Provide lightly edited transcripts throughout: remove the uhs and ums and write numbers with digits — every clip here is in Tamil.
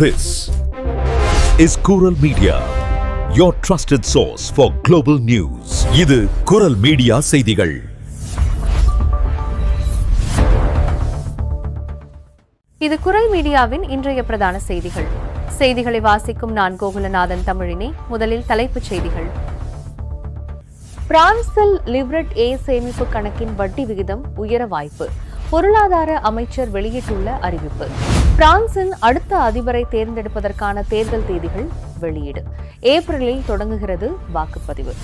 This is Kural Media, your trusted source for global news. இது குரல் மீடியா செய்திகள். இது குரல் மீடியாவின் இன்றைய பிரதான செய்திகள். செய்திகளை வாசிக்கும் நான் கோகுலநாதன் தமிழினி. முதலில் தலைப்புச் செய்திகள். பிரான்சில் லிவரெட் ஏ சேமிப்பு கணக்கின் வட்டி விகிதம் உயர வாய்ப்பு. பொருளாதார அமைச்சர் வெளியிட்டுள்ள அறிவிப்பு. பிரான்சின் அடுத்த அதிபரை தேர்ந்தெடுப்பதற்கான தேர்தல் தேதிகள் வெளியீடு. ஏப்ரலில் தொடங்குகிறது வாக்குப்பதிவு.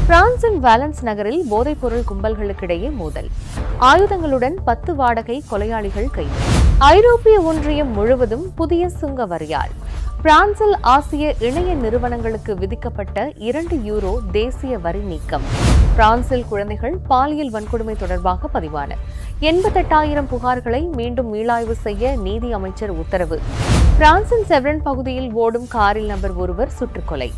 பிரான்சின் வாலன்ஸ் நகரில் போதைப்பொருள் கும்பல்களுக்கிடையே மோதல். ஆயுதங்களுடன் 10 வாடகை கொலையாளிகள் கைது. ஐரோப்பிய ஒன்றியம் முழுவதும் புதிய சுங்க வரியால். பிரான்சில் ஆசிய இணைய நிறுவனங்களுக்கு விதிக்கப்பட்ட €2 தேசிய வரி நீக்கம். பிரான்சில் குழந்தைகள் பாலியல் வன்கொடுமை தொடர்பாக பதிவான 88,000 புகார்களை மீண்டும் மீளாய்வு செய்ய நீதி அமைச்சர் உத்தரவு. பிரான்சின் செவ்ரன் பகுதியில் ஓடும் காரில் நபர் ஒருவர் சுட்டுக்கொலை.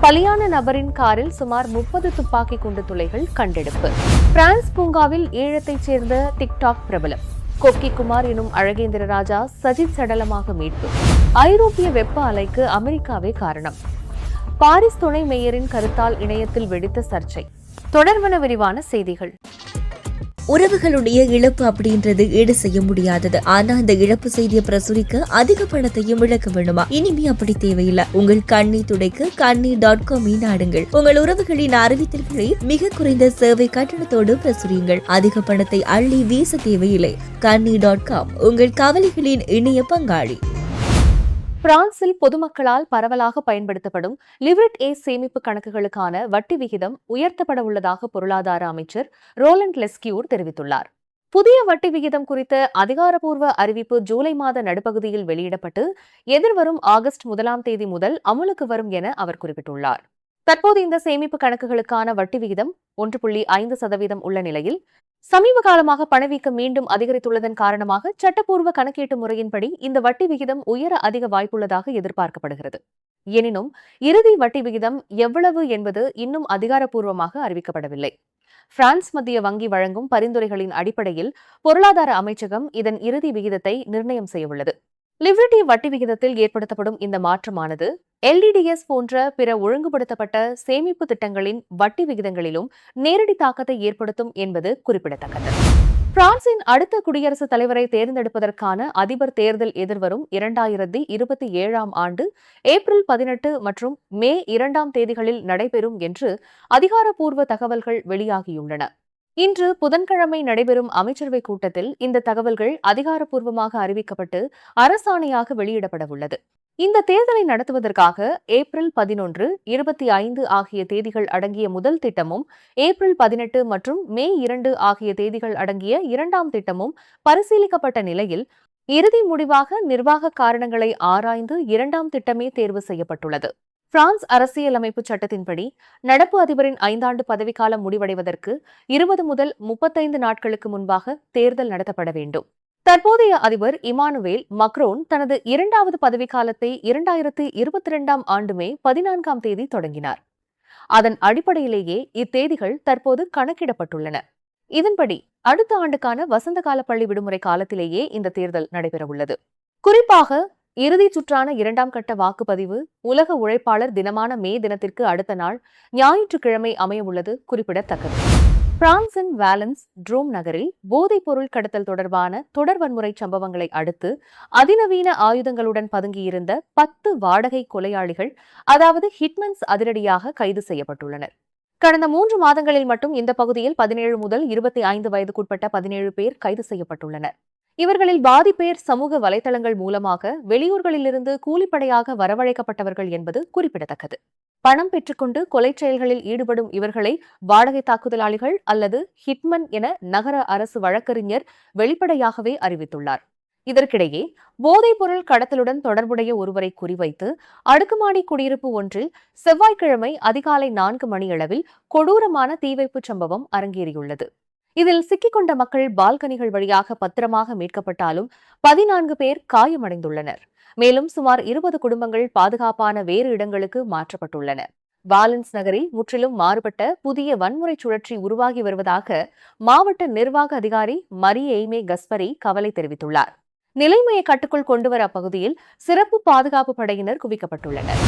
பலியான நபரின் காரில் சுமார் 30 துப்பாக்கி குண்டு துளைகள் கண்டெடுப்பு. பிரான்ஸ் பூங்காவில் ஈழத்தைச் சேர்ந்த டிக்டாக் பிரபலம் கொக்கி குமார் எனும் அழகேந்திர ராஜா சஜித் சடலமாக மீட்பு. ஐரோப்பிய வெப்ப அலைக்கு அமெரிக்காவே காரணம். பாரிஸ் துணை மேயரின் கருத்தால் இணையத்தில் வெடித்த சர்ச்சை. தொடர்பான விரிவான செய்திகள். உறவுகளுடைய இழப்பு அப்படின்றது ஈடு செய்ய முடியாதது. ஆனா அந்த இழப்பு செய்தியை பிரசுரிக்க அதிக பணத்தையும் இழக்க வேண்டுமா? இனிமே அப்படி தேவையில்லை. உங்கள் கண்ணீர் துடைக்க கண்ணீர்.com நாடுங்கள். உங்கள் உறவுகளின் அறிவித்தல்களை மிக குறைந்த சேவை கட்டணத்தோடு பிரசுரியுங்கள். அதிக பணத்தை அள்ளி வீச தேவையில்லை. கண்ணீர்.com உங்கள் கவலைகளின் இணைய பங்காளி. பிரான்சில் பொதுமக்களால் பரவலாக பயன்படுத்தப்படும் லிவரெட் ஏ சேமிப்பு கணக்குகளுக்கான வட்டி விகிதம் உயர்த்தப்பட உள்ளதாக பொருளாதார அமைச்சர் ரோலண்ட் லெஸ்கியூர் தெரிவித்துள்ளார். புதிய வட்டி விகிதம் குறித்த அதிகாரப்பூர்வ அறிவிப்பு ஜூலை மாத நடுப்பகுதியில் வெளியிடப்பட்டு எதிர்வரும் ஆகஸ்ட் 1 முதல் அமலுக்கு வரும் என அவர் குறிப்பிட்டுள்ளார். தற்போது இந்த சேமிப்பு கணக்குகளுக்கான வட்டி விகிதம் 1.5% உள்ள நிலையில் சமீப காலமாக பணவீக்கம் மீண்டும் அதிகரித்துள்ளதன் காரணமாக சட்டப்பூர்வ கணக்கீட்டு முறையின்படி இந்த வட்டி விகிதம் உயர அதிக வாய்ப்புள்ளதாக எதிர்பார்க்கப்படுகிறது. எனினும் இறுதி வட்டி விகிதம் எவ்வளவு என்பது இன்னும் அதிகாரப்பூர்வமாக அறிவிக்கப்படவில்லை. பிரான்ஸ் மத்திய வங்கி வழங்கும் பரிந்துரைகளின் அடிப்படையில் பொருளாதார அமைச்சகம் இதன் இறுதி விகிதத்தை நிர்ணயம் செய்யவுள்ளது. லிவரெட் ஏ வட்டி விகிதத்தில் ஏற்படுத்தப்படும் இந்த மாற்றமானது LDDS போன்ற பிற ஒழுங்குபடுத்தப்பட்ட சேமிப்பு திட்டங்களின் வட்டி விகிதங்களிலும் நேரடி தாக்கத்தை ஏற்படுத்தும் என்பது குறிப்பிடத்தக்கது. பிரான்சின் அடுத்த குடியரசுத் தலைவரை தேர்ந்தெடுப்பதற்கான அதிபர் தேர்தல் எதிர்வரும் 2027 ஆண்டு ஏப்ரல் 18 மற்றும் மே 2 நடைபெறும் என்று அதிகாரப்பூர்வ தகவல்கள் வெளியாகியுள்ளன. இன்று புதன்கிழமை நடைபெறும் அமைச்சரவை கூட்டத்தில் இந்த தகவல்கள் அதிகாரப்பூர்வமாக அறிவிக்கப்பட்டு அரசாணையாக வெளியிடப்பட உள்ளது. இந்த தேர்தலை நடத்துவதற்காக ஏப்ரல் 11, 25 ஆகிய தேதிகள் அடங்கிய முதல் திட்டமும் ஏப்ரல் 18 மற்றும் மே 2 ஆகிய தேதிகள் அடங்கிய 2ஆம் திட்டமும் பரிசீலிக்கப்பட்ட நிலையில் இறுதி முடிவாக நிர்வாக காரணங்களை ஆராய்ந்து 2ஆம் திட்டமே தேர்வு செய்யப்பட்டுள்ளது. பிரான்ஸ் அரசியலமைப்பு சட்டத்தின்படி நடப்பு அதிபரின் 5 ஆண்டு பதவிக்காலம் முடிவடைவதற்கு 20 முதல் 35 நாட்களுக்கு முன்பாக தேர்தல் நடத்தப்பட வேண்டும். தற்போதைய அதிபர் இமானுவேல் மக்ரோன் தனது 2வது பதவிக்காலத்தை 2022 ஆண்டு மே 14 தொடங்கினார். அதன் அடிப்படையிலேயே இத்தேதிகள் தற்போது கணக்கிடப்பட்டுள்ளன. இதன்படி அடுத்த ஆண்டுக்கான வசந்த கால பள்ளி விடுமுறை காலத்திலேயே இந்த தேர்தல் நடைபெறவுள்ளது. குறிப்பாக இறுதி சுற்றான 2ஆம் கட்ட வாக்குப்பதிவு உலக உழைப்பாளர் தினமான மே தினத்திற்கு அடுத்த நாள் ஞாயிற்றுக்கிழமை அமையவுள்ளது குறிப்பிடத்தக்கது. பிரான்சின் வாலன்ஸ் ட்ரோம் நகரில் போதைப் பொருள் கடத்தல் தொடர்பான தொடர் வன்முறை சம்பவங்களை அடுத்து அதிநவீன ஆயுதங்களுடன் பதுங்கியிருந்த 10 வாடகை கொலையாளிகள் அதாவது ஹிட்மன்ஸ் அதிரடியாக கைது செய்யப்பட்டுள்ளனர். கடந்த 3 மாதங்களில் மட்டும் இந்த பகுதியில் 17 முதல் 25 வயதுக்குட்பட்ட 17 பேர் கைது செய்யப்பட்டுள்ளனர். இவர்களில் பாதி பேர் சமூக வலைதளங்கள் மூலமாக வெளியூர்களிலிருந்து கூலிப்படையாக வரவழைக்கப்பட்டவர்கள் என்பது குறிப்பிடத்தக்கது. பணம் பெற்றுக்கொண்டு கொலை செயல்களில் ஈடுபடும் இவர்களை வாடகை தாக்குதலாளிகள் அல்லது ஹிட்மன் என நகர அரசு வழக்கறிஞர் வெளிப்படையாகவே அறிவித்துள்ளார். இதற்கிடையே போதைப் பொருள் கடத்தலுடன் தொடர்புடைய ஒருவரை குறிவைத்து அடுக்குமாடி குடியிருப்பு ஒன்றில் செவ்வாய்க்கிழமை அதிகாலை 4 மணியளவில் கொடூரமான தீவைப்பு சம்பவம் அரங்கேறியுள்ளது. இதில் சிக்கிக்கொண்ட மக்கள் பால்கனிகள் வழியாக பத்திரமாக மீட்கப்பட்டாலும் 14 பேர் காயமடைந்துள்ளனர். மேலும் சுமார் 20 குடும்பங்கள் பாதுகாப்பான வேறு இடங்களுக்கு மாற்றப்பட்டுள்ளன. வாலன்ஸ் நகரில் முற்றிலும் மாறுபட்ட புதிய வன்முறை சுழற்சி உருவாகி வருவதாக மாவட்ட நிர்வாக அதிகாரி மரி எய்மே கஸ்பரி கவலை தெரிவித்துள்ளார். நிலைமையை கட்டுக்குள் கொண்டுவர அப்பகுதியில் சிறப்பு பாதுகாப்பு படையினர் குவிக்கப்பட்டுள்ளனர்.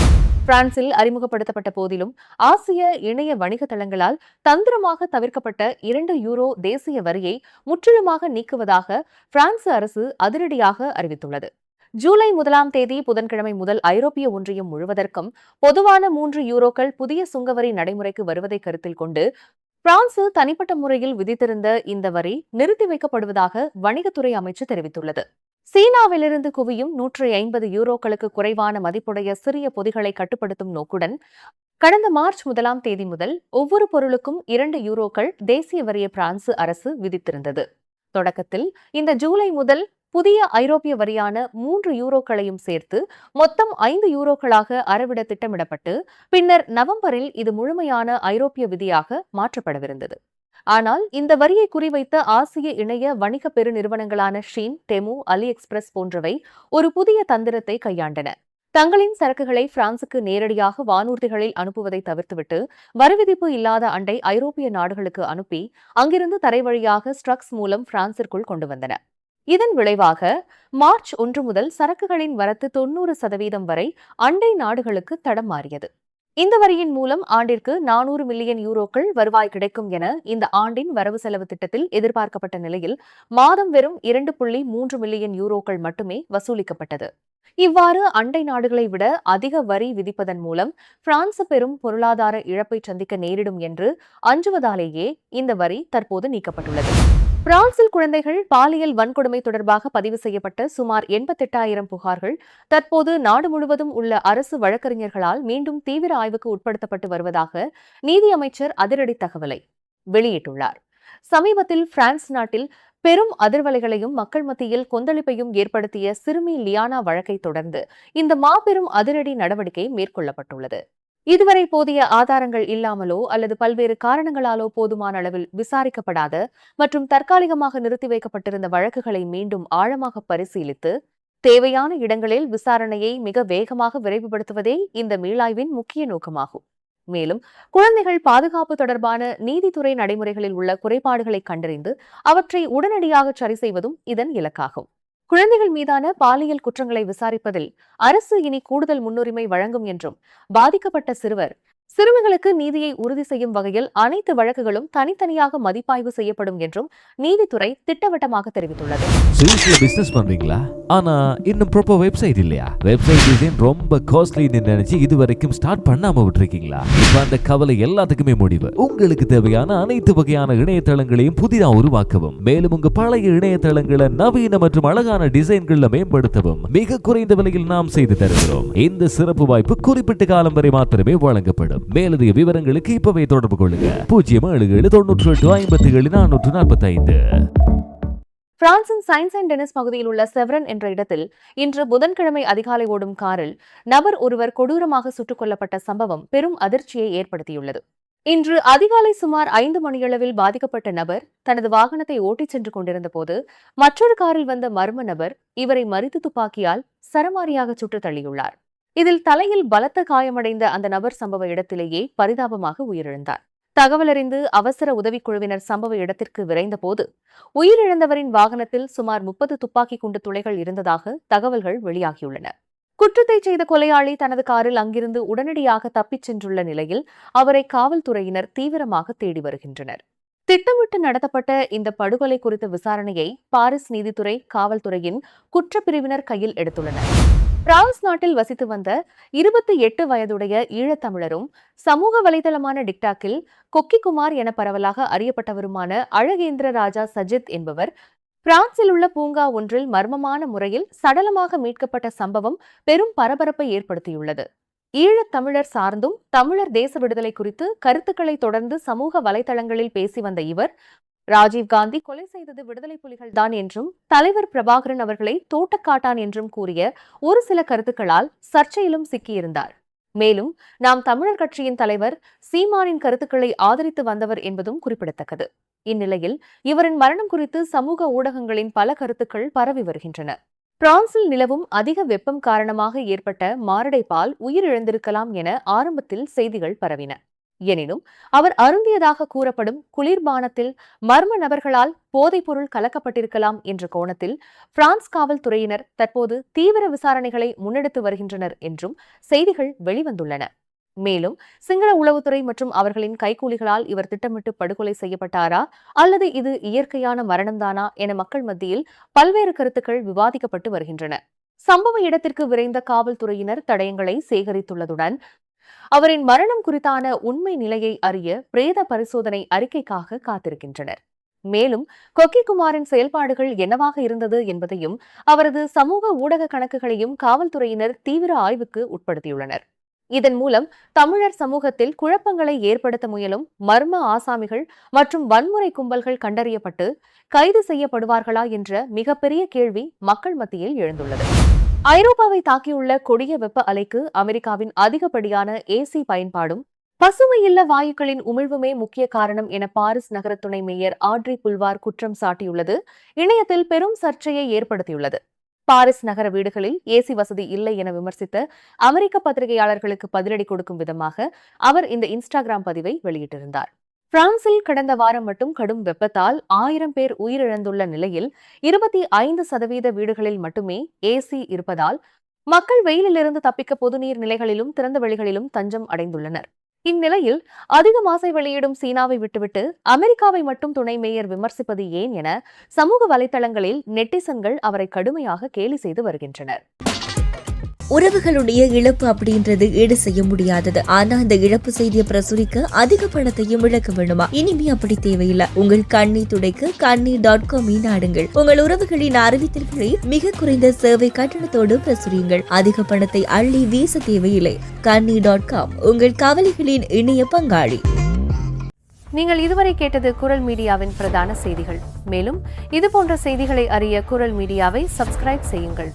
பிரான்சில் அறிமுகப்படுத்தப்பட்ட போதிலும் ஆசிய இணைய வணிக தளங்களால் தந்திரமாக தவிர்க்கப்பட்ட 2 யூரோ தேசிய வரியை முற்றிலுமாக நீக்குவதாக பிரான்ஸ் அரசு அதிரடியாக அறிவித்துள்ளது. ஜூலை 1ஆம் தேதி புதன்கிழமை முதல் ஐரோப்பிய ஒன்றியம் முழுவதற்கும் பொதுவான 3 யூரோக்கள் புதிய சுங்கவரி நடைமுறைக்கு வருவதை கருத்தில் கொண்டு பிரான்ஸ் தனிப்பட்ட முறையில் விதித்திருந்த இந்த வரி நிறுத்தி வைக்கப்படுவதாக வணிகத்துறை அமைச்சு தெரிவித்துள்ளது. சீனாவிலிருந்து குவியும் 150 யூரோக்களுக்கு குறைவான மதிப்புடைய சிறிய பொதிகளை கட்டுப்படுத்தும் நோக்குடன் கடந்த மார்ச் 1ஆம் தேதி முதல் ஒவ்வொரு பொருளுக்கும் 2 யூரோக்கள் தேசிய வரியை பிரான்ஸ் அரசு விதித்திருந்தது. தொடக்கத்தில் இந்த ஜூலை முதல் புதிய ஐரோப்பிய வரியான 3 யூரோக்களையும் சேர்த்து மொத்தம் 5 யூரோக்களாக அறவிட திட்டமிடப்பட்டு பின்னர் நவம்பரில் இது முழுமையான ஐரோப்பிய விதியாக மாற்றப்படவிருந்தது. ஆனால் இந்த வரியை குறிவைத்த ஆசிய இணைய வணிக பெருநிறுவனங்களான ஷீன், டெமு, அலி எக்ஸ்பிரஸ் போன்றவை ஒரு புதிய தந்திரத்தை கையாண்டன. தங்களின் சரக்குகளை பிரான்சுக்கு நேரடியாக வானூர்திகளில் அனுப்புவதை தவிர்த்துவிட்டு வரிவிதிப்பு இல்லாத அண்டை ஐரோப்பிய நாடுகளுக்கு அனுப்பி அங்கிருந்து தரை வழியாக ஸ்ட்ரக்ஸ் மூலம் பிரான்சிற்குள் கொண்டு வந்தன. இதன் விளைவாக மார்ச் 1 முதல் சரக்குகளின் வரத்து 90% வரை அண்டை நாடுகளுக்கு தடம் மாறியது. இந்த வரியின் மூலம் ஆண்டிற்கு 400 மில்லியன் யூரோக்கள் வருவாய் கிடைக்கும் என இந்த ஆண்டின் வரவு செலவு திட்டத்தில் எதிர்பார்க்கப்பட்ட நிலையில் மாதம் வெறும் 2.3 மில்லியன் யூரோக்கள் மட்டுமே வசூலிக்கப்பட்டது. இவ்வாறு அண்டை நாடுகளை விட அதிக வரி விதிப்பதன் மூலம் பிரான்ஸ் பெரும் பொருளாதார இழப்பை சந்திக்க நேரிடும் என்று அஞ்சுவதாலேயே இந்த வரி தற்போது நீக்கப்பட்டுள்ளது. பிரான்சில் குழந்தைகள் பாலியல் வன்கொடுமை தொடர்பாக பதிவு செய்யப்பட்ட சுமார் 88,000 புகார்கள் தற்போது நாடு முழுவதும் உள்ள அரசு வழக்கறிஞர்களால் மீண்டும் தீவிர ஆய்வுக்கு உட்படுத்தப்பட்டு வருவதாக நீதி அமைச்சர் அதிரடி தகவலை வெளியிட்டுள்ளார். சமீபத்தில் பிரான்ஸ் நாட்டில் பெரும் அதிர்வலைகளையும் மக்கள் மத்தியில் கொந்தளிப்பையும் ஏற்படுத்திய சிறுமி லியானா வழக்கை தொடர்ந்து இந்த மாபெரும் அதிரடி நடவடிக்கை மேற்கொள்ளப்பட்டுள்ளது. இதுவரை போதிய ஆதாரங்கள் இல்லாமலோ அல்லது பல்வேறு காரணங்களாலோ போதுமான அளவில் விசாரிக்கப்படாத மற்றும் தற்காலிகமாக நிறுத்தி வைக்கப்பட்டிருந்த வழக்குகளை மீண்டும் ஆழமாக பரிசீலித்து தேவையான இடங்களில் விசாரணையை மிக வேகமாக விரைவுபடுத்துவதே இந்த மீளாய்வின் முக்கிய நோக்கமாகும். மேலும் குழந்தைகள் பாதுகாப்பு தொடர்பான நீதித்துறை நடைமுறைகளில் உள்ள குறைபாடுகளை கண்டறிந்து அவற்றை உடனடியாக சரி செய்வதும் இதன் இலக்காகும். குழந்தைகள் மீதான பாலியல் குற்றங்களை விசாரிப்பதில் அரசு இனி கூடுதல் முன்னுரிமை வழங்கும் என்றும் பாதிக்கப்பட்ட சிறுமிகளுக்கு நீதியை உறுதி செய்யும் வகையில் அனைத்து வழக்குகளும் தனித்தனியாக மதிப்பாய்வு செய்யப்படும் என்றும் நீதித்துறை திட்டவட்டமாக தெரிவித்துள்ளது. பிசினஸ் பண்றீங்களா? ஆனா இன்னும் ப்ராப்பர் வெப்சைட் இல்லையா? வெப்சைட் டிசைன் ரொம்ப காஸ்ட்லின்னு நினைச்சு இது வரைக்கும் ஸ்டார்ட் பண்ணாம விட்டுருக்கீங்களா? இப்ப அந்த கவலை எல்லாத்துக்குமே முடிவு. உங்களுக்கு தேவையான அனைத்து வகையான இணையதளங்களையும் புதிதாக உருவாக்கவும், மேலும் உங்க பழைய இணையதளங்களை நவீன மற்றும் அழகான டிசைன்கள்ல மேம்படுத்தவும் மிக குறைந்த விலையில் நாம் செய்து தருகிறோம். இந்த சிறப்பு வாய்ப்பு குறிப்பிட்ட காலம் வரை மாத்திரமே வழங்கப்படும். மேலதிக விவரங்களுக்கு இப்பவே தொடர்பு கொள்ளுங்க. 07798574445. பிரான்சின் சைன்ஸ் அண்ட் டெனிஸ் பகுதியில் உள்ள செவ்ரன் என்ற இடத்தில் இன்று புதன்கிழமை அதிகாலை ஓடும் காரில் நபர் ஒருவர் கொடூரமாக சுட்டுக் கொல்லப்பட்ட சம்பவம் பெரும் அதிர்ச்சியை ஏற்படுத்தியுள்ளது. இன்று அதிகாலை சுமார் 5 மணியளவில் பாதிக்கப்பட்ட நபர் தனது வாகனத்தை ஓட்டிச் சென்று கொண்டிருந்த போது மற்றொரு காரில் வந்த மர்ம நபர் இவரை மறித்து துப்பாக்கியால் சரமாரியாக சுட்டு தள்ளியுள்ளார். இதில் தலையில் பலத்த காயமடைந்த அந்த நபர் சம்பவ இடத்திலேயே பரிதாபமாக உயிரிழந்தார். தகவலறிந்து அவசர உதவிக்குழுவினர் சம்பவ இடத்திற்கு விரைந்தபோது உயிரிழந்தவரின் வாகனத்தில் சுமார் 30 துப்பாக்கி குண்டு துளைகள் இருந்ததாக தகவல்கள் வெளியாகியுள்ளன. குற்றத்தை செய்த கொலையாளி தனது காரில் அங்கிருந்து உடனடியாக தப்பிச் சென்றுள்ள நிலையில் அவரை காவல்துறையினர் தீவிரமாக தேடி வருகின்றனர். திட்டமிட்டு நடத்தப்பட்ட இந்த படுகொலை குறித்த விசாரணையை பாரிஸ் நீதித்துறை காவல்துறையின் குற்றப்பிரிவினர் கையில் எடுத்துள்ளனர். பிரான்ஸ் நாட்டில் வசித்து வந்த 28 வயதுடைய ஈழத்தமிழரும் சமூக வலைதளமான டிக்டாக்கில் கொக்கிக்குமார் என பரவலாக அறியப்பட்டவருமான அழகேந்திர ராஜா சஜித் என்பவர் பிரான்சில் உள்ள பூங்கா ஒன்றில் மர்மமான முறையில் சடலமாக மீட்கப்பட்ட சம்பவம் பெரும் பரபரப்பை ஏற்படுத்தியுள்ளது. ஈழத்தமிழர் சார்ந்தும் தமிழர் தேச விடுதலை குறித்து கருத்துக்களை தொடர்ந்து சமூக வலைதளங்களில் பேசி வந்த இவர் ராஜீவ்காந்தி கொலை செய்தது விடுதலை புலிகள் தான் என்றும் தலைவர் பிரபாகரன் அவர்களை தோட்டக்காட்டான் என்றும் கூறிய ஒரு சில கருத்துக்களால் சர்ச்சையிலும் சிக்கியிருந்தார். மேலும் நாம் தமிழர் கட்சியின் தலைவர் சீமானின் கருத்துக்களை ஆதரித்து வந்தவர் என்பதும் குறிப்பிடத்தக்கது. இந்நிலையில் இவரின் மரணம் குறித்து சமூக ஊடகங்களின் பல கருத்துக்கள் பரவி வருகின்றன. பிரான்சில் நிலவும் அதிக வெப்பம் காரணமாக ஏற்பட்ட மாரடைப்பால் உயிரிழந்திருக்கலாம் என ஆரம்பத்தில் செய்திகள் பரவின. எனினும் அவர் அருந்தியதாக கூறப்படும் குளிர்பானத்தில் மர்ம நபர்களால் போதைப்பொருள் கலக்கப்பட்டிருக்கலாம் என்ற கோணத்தில் பிரான்ஸ் காவல்துறையினர் தற்போது தீவிர விசாரணைகளை முன்னெடுத்து வருகின்றனர் என்றும் செய்திகள் வெளிவந்துள்ளன. மேலும் சிங்கள உளவுத்துறை மற்றும் அவர்களின் கைக்கூலிகளால் இவர் திட்டமிட்டு படுகொலை செய்யப்பட்டாரா அல்லது இது இயற்கையான மரணம்தானா என மக்கள் மத்தியில் பல்வேறு கருத்துக்கள் விவாதிக்கப்பட்டு வருகின்றன. சம்பவ இடத்திற்கு விரைந்த காவல்துறையினர் தடயங்களை சேகரித்துள்ளதுடன் அவரின் மரணம் குறித்தான உண்மை நிலையை அறிய பிரேத பரிசோதனை அறிக்கைக்காக காத்திருக்கின்றனர். மேலும் கொக்கிக்குமாரின் செயல்பாடுகள் என்னவாக இருந்தது என்பதையும் அவரது சமூக ஊடக கணக்குகளையும் காவல்துறையினர் தீவிர ஆய்வுக்கு உட்படுத்தியுள்ளனர். இதன் மூலம் தமிழர் சமூகத்தில் குழப்பங்களை ஏற்படுத்த முயலும் மர்ம ஆசாமிகள் மற்றும் வன்முறை கும்பல்கள் கண்டறியப்பட்டு கைது செய்யப்படுவார்களா என்ற மிகப்பெரிய கேள்வி மக்கள் மத்தியில் எழுந்துள்ளது. ஐரோப்பாவை தாக்கியுள்ள கொடிய வெப்ப அலைக்கு அமெரிக்காவின் அதிகப்படியான ஏசி பயன்பாடும் பசுமையில்ல வாயுக்களின் உமிழ்வுமே முக்கிய காரணம் என பாரிஸ் நகர துணை மேயர் ஆட்ரி புல்வார் குற்றம் சாட்டியுள்ளது இணையத்தில் பெரும் சர்ச்சையை ஏற்படுத்தியுள்ளது. பாரிஸ் நகர வீடுகளில் ஏசி வசதி இல்லை என விமர்சித்த அமெரிக்க பத்திரிகையாளர்களுக்கு பதிலடி கொடுக்கும் விதமாக அவர் இந்த இன்ஸ்டாகிராம் பதிவை வெளியிட்டிருந்தார். பிரான்சில் கடந்த வாரம் மட்டும் கடும் வெப்பத்தால் 1000 பேர் உயிரிழந்துள்ள நிலையில் 25% வீடுகளில் மட்டுமே ஏசி இருப்பதால் மக்கள் வெயிலிலிருந்து தப்பிக்க பொதுநீர் நிலைகளிலும் திறந்த வெளிகளிலும் தஞ்சம் அடைந்துள்ளனர். இந்நிலையில் அதிக மாசை வெளியிடும் சீனாவை விட்டுவிட்டு அமெரிக்காவை மட்டும் துணை மேயர் விமர்சிப்பது ஏன் என சமூக வலைதளங்களில் நெட்டிசன்கள் அவரை கடுமையாக கேலி செய்து வருகின்றனர். உறவுகளுடைய இழப்பு அப்படின்றது ஈடு செய்ய முடியாதது. ஆனா அந்த இழப்பு செய்தியை பிரசுரிக்க அதிக பணத்தையும் இழக்க வேண்டுமா? இனிமே அப்படி தேவையில்லை. உங்கள் கண்ணை துடைக்க kannee.com நாடுங்கள். உங்கள் உறவுகளின் அறிவித்தல்களை மிக குறைந்த சேவை கட்டணத்தோடு பிரசுரியுங்கள். அதிக பணத்தை அள்ளி வீச தேவையில்லை. kannee.com உங்கள் கவலைகளின் இணைய பங்காளி. நீங்கள் இதுவரை கேட்டது குரல் மீடியாவின் பிரதான செய்திகள். மேலும் இதுபோன்ற செய்திகளை அறிய குரல் மீடியாவை சப்ஸ்கிரைப் செய்யுங்கள்.